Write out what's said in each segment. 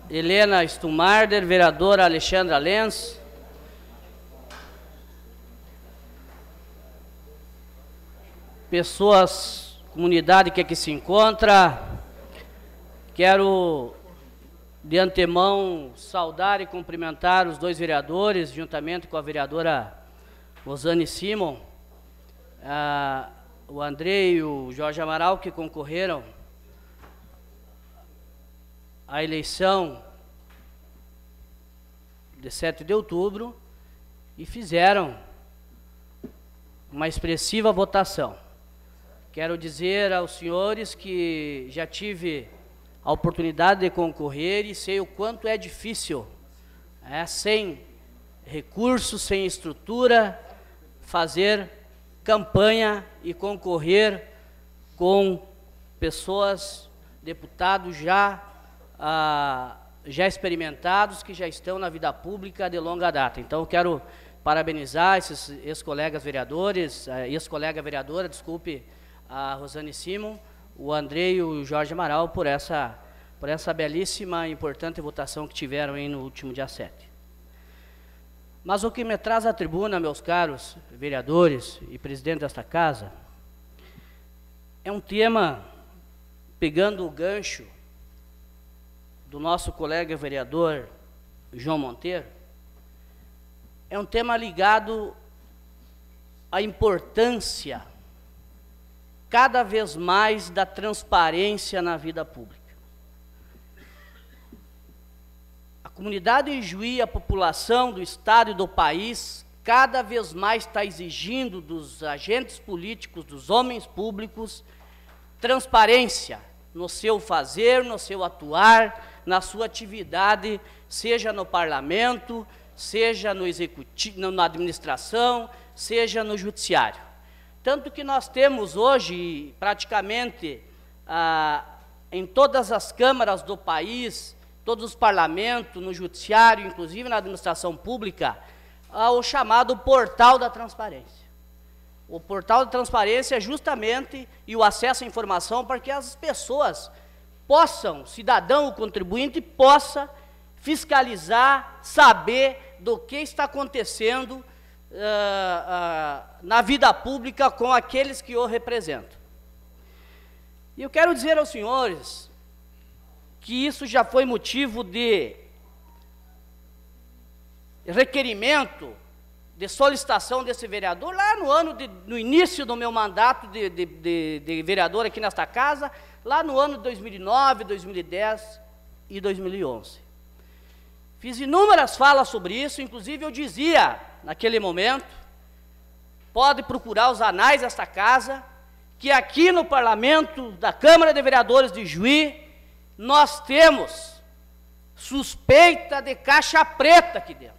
Helena Stumarder, vereadora Alexandra Lenz, pessoas, comunidade que aqui se encontra, quero de antemão saudar e cumprimentar os dois vereadores, juntamente com a vereadora Rosane Simon, o André e o Jorge Amaral, que concorreram à eleição de 7 de outubro e fizeram uma expressiva votação. Quero dizer aos senhores que já tive a oportunidade de concorrer e sei o quanto é difícil, sem recursos, sem estrutura, fazer campanha e concorrer com pessoas, deputados já experimentados, que já estão na vida pública de longa data. Então, eu quero parabenizar esses ex-colegas vereadores, ex-colega vereadora, desculpe, a Rosane Simon, o André e o Jorge Amaral por essa belíssima e importante votação que tiveram aí no último dia 7. Mas o que me traz à tribuna, meus caros vereadores e presidente desta casa, é um tema, pegando o gancho do nosso colega vereador João Monteiro, é um tema ligado à importância cada vez mais da transparência na vida pública. A comunidade de Juí, a população do estado e do país, cada vez mais está exigindo dos agentes políticos, dos homens públicos, transparência no seu fazer, no seu atuar, na sua atividade, seja no parlamento, seja no executivo, na administração, seja no judiciário. Tanto que nós temos hoje, praticamente, em todas as câmaras do país, todos os parlamentos, no judiciário, inclusive na administração pública, o chamado Portal da Transparência. O Portal da Transparência é justamente o acesso à informação para que as pessoas possam, cidadão ou contribuinte, possa fiscalizar, saber do que está acontecendo na vida pública com aqueles que o representam. E eu quero dizer aos senhores que isso já foi motivo de requerimento, de solicitação desse vereador, lá no início do meu mandato de vereador aqui nesta casa, lá no ano de 2009, 2010 e 2011. Fiz inúmeras falas sobre isso, inclusive eu dizia, naquele momento, pode procurar os anais desta casa, que aqui no parlamento da Câmara de Vereadores de Juí, nós temos suspeita de caixa preta aqui dentro.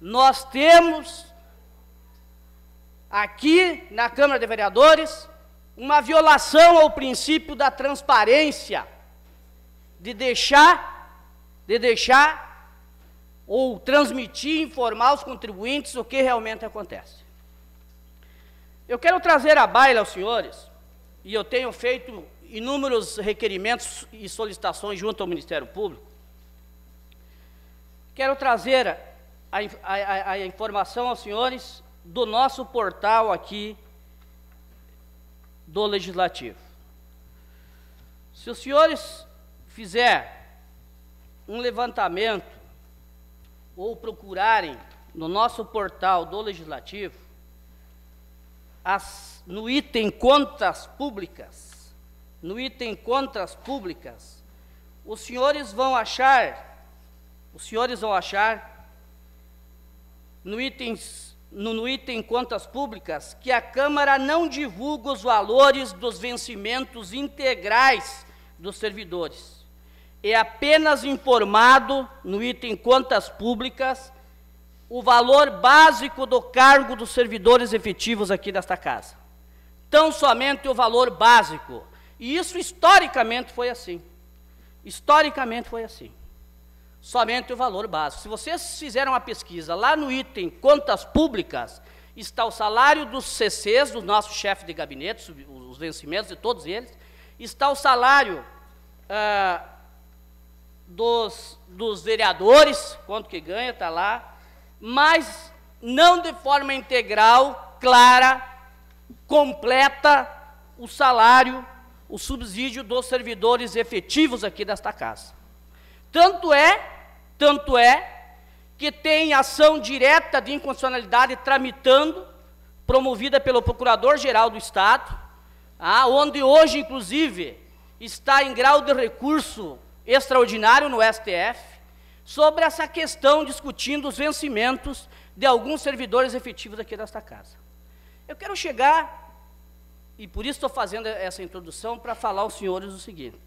Nós temos aqui na Câmara de Vereadores uma violação ao princípio da transparência, de deixar ou transmitir, informar os contribuintes o que realmente acontece. Eu quero trazer à baila aos senhores, e eu tenho feito inúmeros requerimentos e solicitações junto ao Ministério Público, quero trazer a informação aos senhores do nosso portal aqui do Legislativo. Se os senhores fizerem um levantamento ou procurarem no nosso portal do Legislativo, no item contas públicas, os senhores vão achar no item contas públicas que a Câmara não divulga os valores dos vencimentos integrais dos servidores. É apenas informado no item contas públicas o valor básico do cargo dos servidores efetivos aqui desta casa. Tão somente o valor básico. E isso historicamente foi assim. Historicamente foi assim. Somente o valor básico. Se vocês fizeram uma pesquisa, lá no item contas públicas, está o salário dos CCs, do nosso chefe de gabinete, os vencimentos de todos eles, está o salário dos vereadores, quanto que ganha, está lá, mas não de forma integral, clara, completa, o salário, o subsídio dos servidores efetivos aqui desta casa. Tanto é que tem ação direta de inconstitucionalidade tramitando, promovida pelo Procurador-Geral do Estado, onde hoje, inclusive, está em grau de recurso extraordinário no STF, sobre essa questão, discutindo os vencimentos de alguns servidores efetivos aqui desta casa. Eu quero chegar, e por isso estou fazendo essa introdução, para falar aos senhores o seguinte,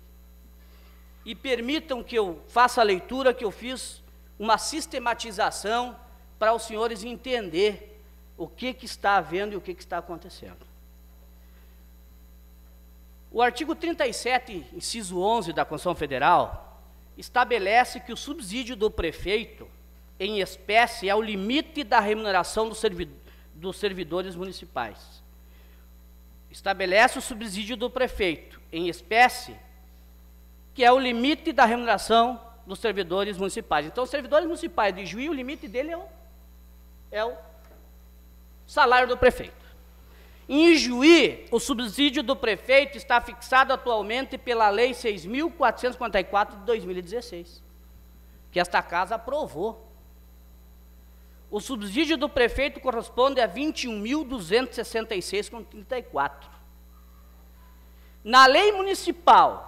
e permitam que eu faça a leitura, que eu fiz uma sistematização para os senhores entender o que está havendo e o que está acontecendo. O artigo 37, inciso 11 da Constituição Federal, estabelece que o subsídio do prefeito, em espécie, é o limite da remuneração dos servidores municipais. Estabelece o subsídio do prefeito, em espécie, que é o limite da remuneração dos servidores municipais. Então, os servidores municipais de Juí, o limite dele é o salário do prefeito. Em Juí, o subsídio do prefeito está fixado atualmente pela Lei 6.454 de 2016, que esta casa aprovou. O subsídio do prefeito corresponde a R$ 21.266,34. Na Lei Municipal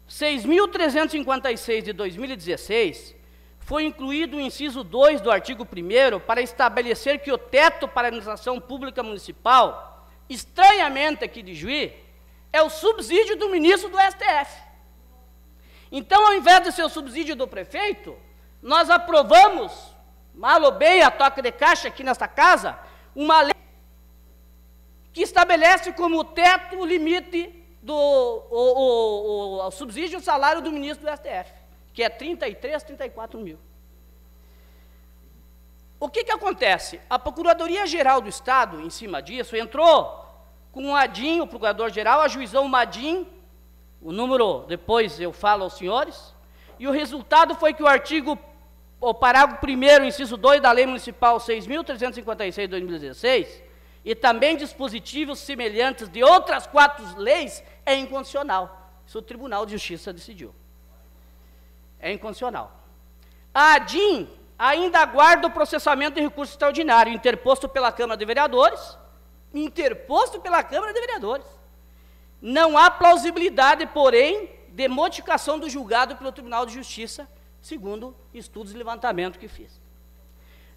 6.356 de 2016, foi incluído o inciso 2 do artigo 1º para estabelecer que o teto para a administração pública municipal, estranhamente aqui de Juí, é o subsídio do ministro do STF. Então, ao invés de ser o subsídio do prefeito, nós aprovamos, mal ou bem, a toque de caixa aqui nesta casa, uma lei que estabelece como teto o limite o subsídio e o salário do ministro do STF, que é 33, 34 mil. O que acontece? A Procuradoria-Geral do Estado, em cima disso, entrou com o ADIM, o Procurador-Geral, ajuizou o MADIM, o número, depois eu falo aos senhores, e o resultado foi que o parágrafo 1º, inciso 2 da Lei Municipal 6.356 de 2016, e também dispositivos semelhantes de outras 4 leis, é inconstitucional. Isso o Tribunal de Justiça decidiu. É inconstitucional. A ADIM ainda aguarda o processamento de recurso extraordinário, interposto pela Câmara de Vereadores. Não há plausibilidade, porém, de modificação do julgado pelo Tribunal de Justiça, segundo estudos de levantamento que fiz.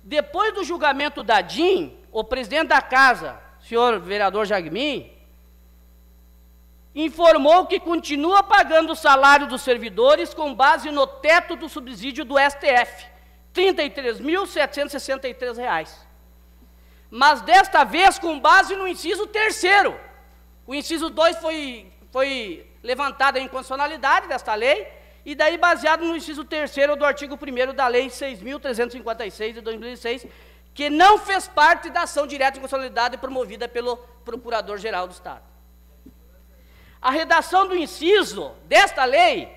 Depois do julgamento da ADIM, o presidente da casa, senhor vereador Jagmin, informou que continua pagando o salário dos servidores com base no teto do subsídio do STF, R$ 33.763. Mas desta vez com base no inciso 3º. O inciso 2 foi levantada a inconstitucionalidade desta lei, e daí baseado no inciso 3º do artigo 1º da Lei 6.356 de 2006, que não fez parte da ação direta de inconstitucionalidade promovida pelo Procurador-Geral do Estado. A redação do inciso desta lei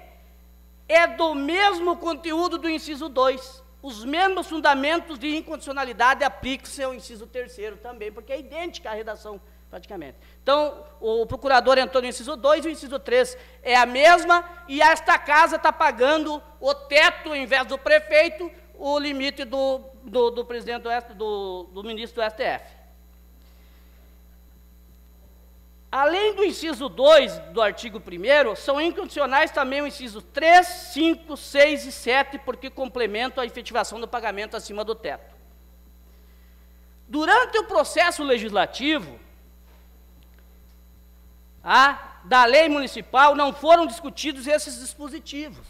é do mesmo conteúdo do inciso 2. Os mesmos fundamentos de inconstitucionalidade aplicam-se ao inciso 3º também, porque é idêntica a redação, praticamente. Então, o procurador entrou no inciso 2 e o inciso 3 é a mesma, e esta casa está pagando o teto, ao invés do prefeito, o limite do presidente do ministro do STF. Além do inciso 2 do artigo 1º, são inconstitucionais também o inciso 3, 5, 6 e 7, porque complementam a efetivação do pagamento acima do teto. Durante o processo legislativo, da lei municipal, não foram discutidos esses dispositivos.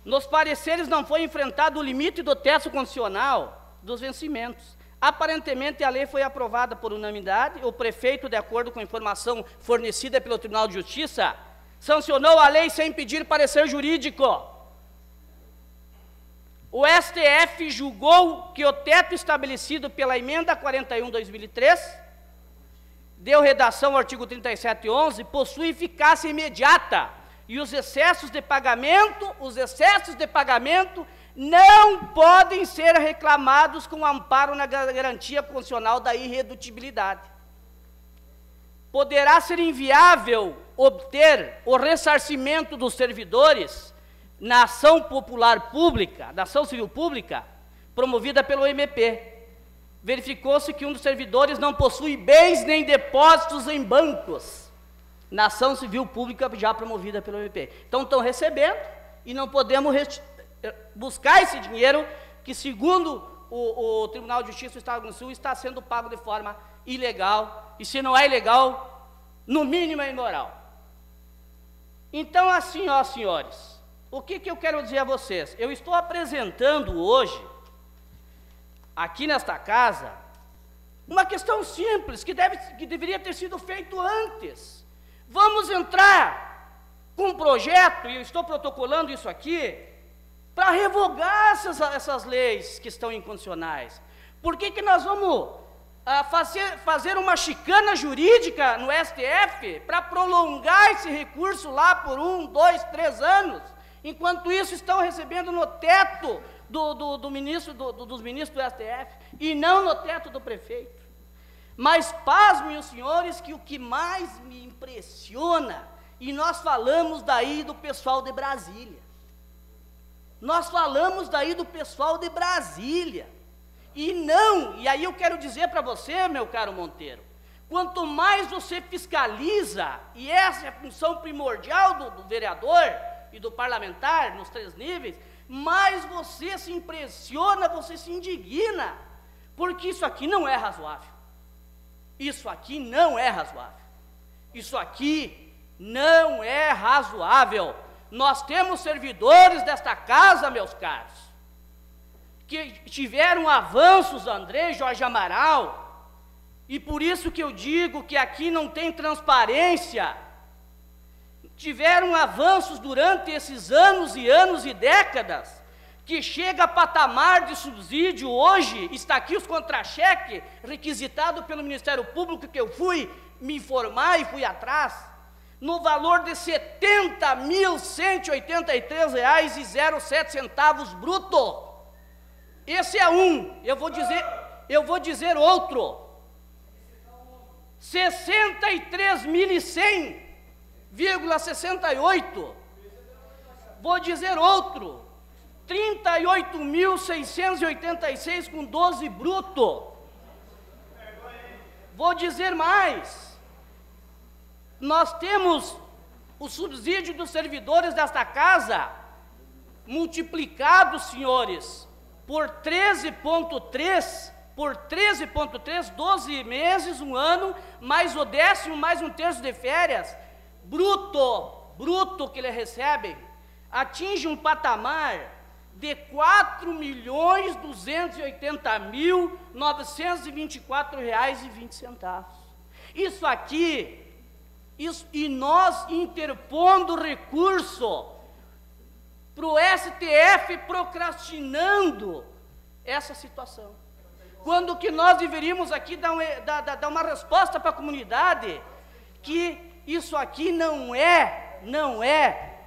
Nos pareceres não foi enfrentado o limite do teto constitucional dos vencimentos. Aparentemente, a lei foi aprovada por unanimidade. O prefeito, de acordo com a informação fornecida pelo Tribunal de Justiça, sancionou a lei sem pedir parecer jurídico. O STF julgou que o teto estabelecido pela emenda 41/2003, deu redação ao artigo 3711, possui eficácia imediata, E os excessos de pagamento não podem ser reclamados com amparo na garantia constitucional da irredutibilidade. Poderá ser inviável obter o ressarcimento dos servidores na ação popular pública, da ação civil pública, promovida pelo MP. Verificou-se que um dos servidores não possui bens nem depósitos em bancos, na ação civil pública já promovida pelo MP. Então, estão recebendo e não podemos buscar esse dinheiro que, segundo o Tribunal de Justiça do Estado do Rio Grande do Sul, está sendo pago de forma ilegal, e se não é ilegal, no mínimo é imoral. Então, assim, ó, senhores, o que eu quero dizer a vocês? Eu estou apresentando hoje, aqui nesta casa, uma questão simples, que deveria ter sido feito antes. Vamos entrar com um projeto, e eu estou protocolando isso aqui, para revogar essas leis que estão inconstitucionais. Por que nós vamos fazer uma chicana jurídica no STF para prolongar esse recurso lá por 1, 2, 3 anos, enquanto isso estão recebendo no teto dos ministros do STF, e não no teto do prefeito? Mas pasmem os senhores que o que mais me impressiona, e nós falamos daí do pessoal de Brasília, e aí eu quero dizer para você, meu caro Monteiro, quanto mais você fiscaliza, e essa é a função primordial do vereador e do parlamentar, nos 3 níveis, mais você se impressiona, você se indigna, porque isso aqui não é razoável. Isso aqui não é razoável. Nós temos servidores desta casa, meus caros, que tiveram avanços, André, Jorge Amaral, e por isso que eu digo que aqui não tem transparência. Tiveram avanços durante esses anos e décadas, que chega a patamar de subsídio. Hoje está aqui os contra-cheque requisitado pelo Ministério Público, que eu fui me informar e fui atrás, no valor de R$ 70.183,07 bruto. Esse é um. Eu vou dizer outro. 63.100,68. Vou dizer outro. 38.686,12 bruto. Vou dizer mais. Nós temos o subsídio dos servidores desta casa multiplicado, senhores, por 13,3, 12 meses, um ano, mais o 10º, mais um terço de férias, bruto que ele recebe, atinge um patamar de R$ 4.280.924,20. Isso aqui, e nós interpondo recurso para o STF, procrastinando essa situação, quando que nós deveríamos aqui dar uma resposta para a comunidade, que isso aqui não é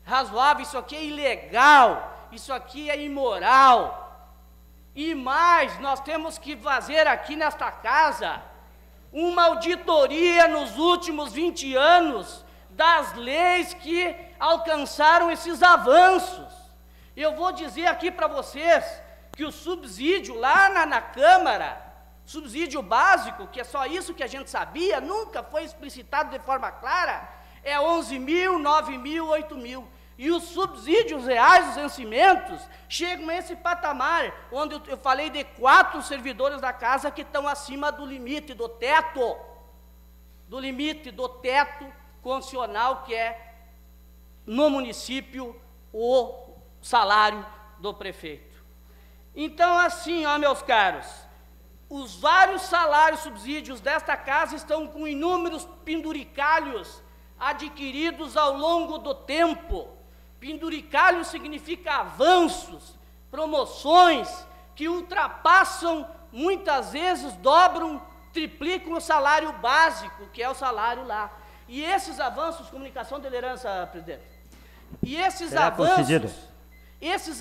razoável, isso aqui é ilegal, isso aqui é imoral. E mais, nós temos que fazer aqui nesta casa uma auditoria nos últimos 20 anos das leis que alcançaram esses avanços. Eu vou dizer aqui para vocês que o subsídio lá na Câmara, subsídio básico, que é só isso que a gente sabia, nunca foi explicitado de forma clara, é 11.000, 9.000, 8.000. E os subsídios reais, os vencimentos, chegam a esse patamar, onde eu falei de 4 servidores da casa que estão acima do limite, do teto constitucional, que é, no município, o salário do prefeito. Então, assim, ó, meus caros, os vários salários, subsídios desta casa estão com inúmeros penduricalhos adquiridos ao longo do tempo. Penduricalho significa avanços, promoções que ultrapassam, muitas vezes dobram, triplicam o salário básico, que é o salário lá. E esses avanços, comunicação de liderança, presidente, e esses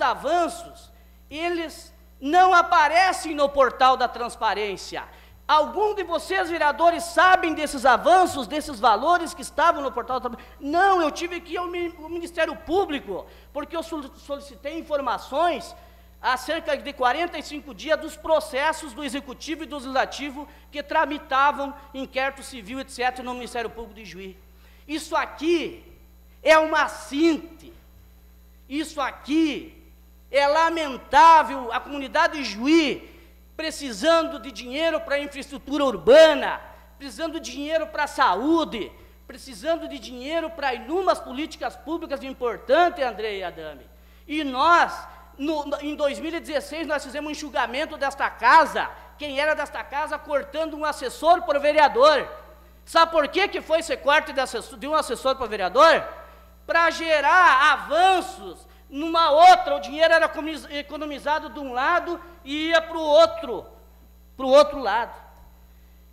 avanços, eles não aparecem no portal da transparência. Algum de vocês, vereadores, sabem desses avanços, desses valores que estavam no portal da transparência? Não, eu tive que ir ao Ministério Público, porque eu solicitei informações há cerca de 45 dias dos processos do Executivo e do Legislativo que tramitavam inquérito civil, etc., no Ministério Público de Juiz. Isso aqui é uma síntese, isso aqui é lamentável, a comunidade de Juiz precisando de dinheiro para infraestrutura urbana, precisando de dinheiro para a saúde, precisando de dinheiro para inúmeras políticas públicas importantes, André e Adame. E nós, em 2016, nós fizemos um enxugamento desta casa, quem era desta casa cortando um assessor por vereador. Sabe por que foi esse corte de um assessor por vereador? Para gerar avanços numa outra, o dinheiro era economizado de um lado e ia para o outro lado.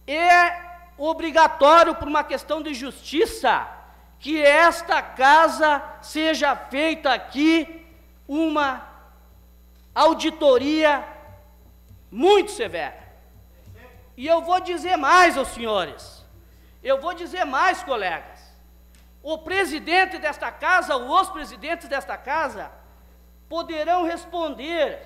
É obrigatório, por uma questão de justiça, que esta casa seja feita aqui uma auditoria muito severa. E eu vou dizer mais aos senhores, eu vou dizer mais, colegas, o presidente desta casa, ou os presidentes desta casa, poderão responder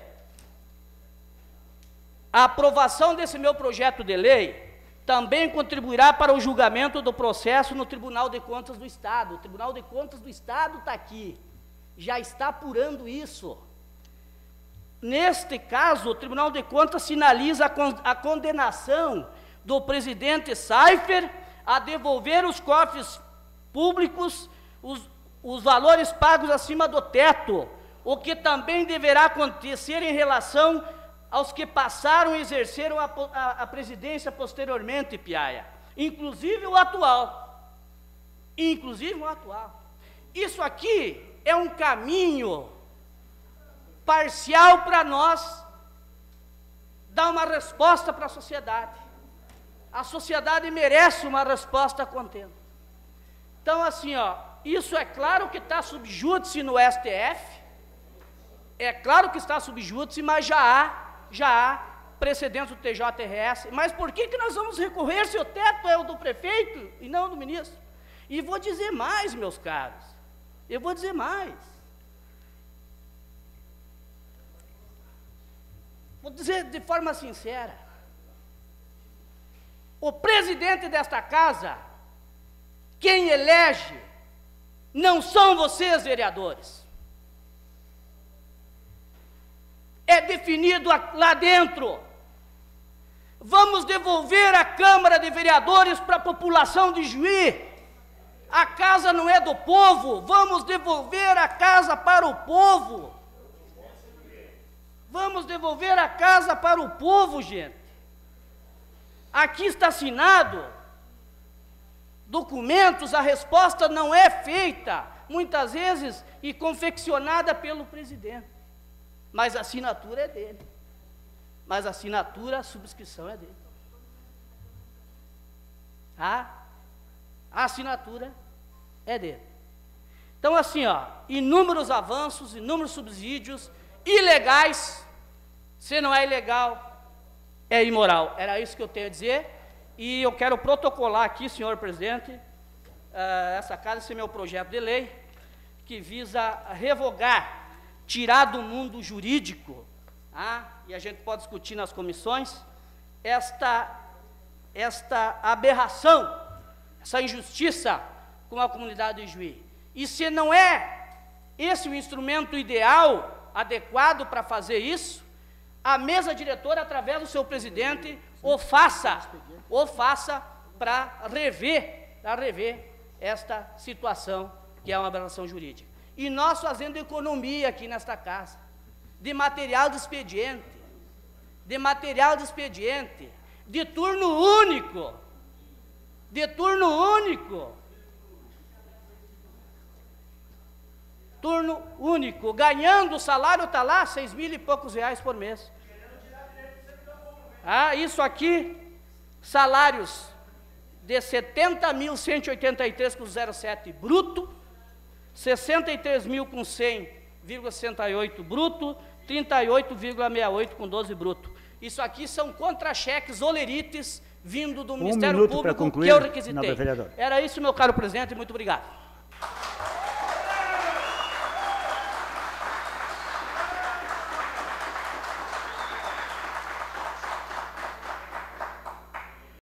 à aprovação desse meu projeto de lei, também contribuirá para o julgamento do processo no Tribunal de Contas do Estado. O Tribunal de Contas do Estado está aqui, já está apurando isso. Neste caso, o Tribunal de Contas sinaliza a condenação do presidente Saifer a devolver os cofres públicos os valores pagos acima do teto, o que também deverá acontecer em relação aos que passaram e exerceram a presidência posteriormente, Piaia, inclusive o atual. Isso aqui é um caminho parcial para nós dar uma resposta para a sociedade. A sociedade merece uma resposta contente. Então, assim, ó, isso é claro que está sob júdice no STF, é claro que está sob júdice, mas já há precedentes do TJRS. Mas por que nós vamos recorrer se o teto é o do prefeito e não do ministro? E vou dizer mais, meus caros, eu vou dizer mais. Vou dizer de forma sincera, o presidente desta casa, quem elege, não são vocês, vereadores. É definido lá dentro. Vamos devolver a Câmara de Vereadores para a população de Juiz. A casa não é do povo, vamos devolver a casa para o povo. Vamos devolver a casa para o povo, gente. Aqui está assinado documentos, a resposta não é feita, muitas vezes, e confeccionada pelo presidente. Mas a assinatura é dele. Mas a assinatura, a subscrição é dele. A assinatura é dele. Então, assim, ó, inúmeros avanços, inúmeros subsídios ilegais. Se não é ilegal, é imoral. Era isso que eu tenho a dizer. E eu quero protocolar aqui, senhor presidente, essa casa, esse meu projeto de lei, que visa revogar, tirar do mundo jurídico, e a gente pode discutir nas comissões, esta aberração, essa injustiça com a comunidade de Juiz. E se não é esse o instrumento ideal, adequado para fazer isso, a mesa diretora, através do seu presidente, o faça para rever esta situação, que é uma aberração jurídica. E nós fazendo economia aqui nesta casa, de material de expediente, de turno único, ganhando o salário, está lá, 6 mil e poucos reais por mês. Isso aqui, salários de 70.183 com 0,7 bruto, 63.000 com 100,68 bruto, 38,68 com 12 bruto. Isso aqui são contra-cheques olerites vindo do Ministério Público que eu requisitei. Era isso, meu caro presidente, muito obrigado.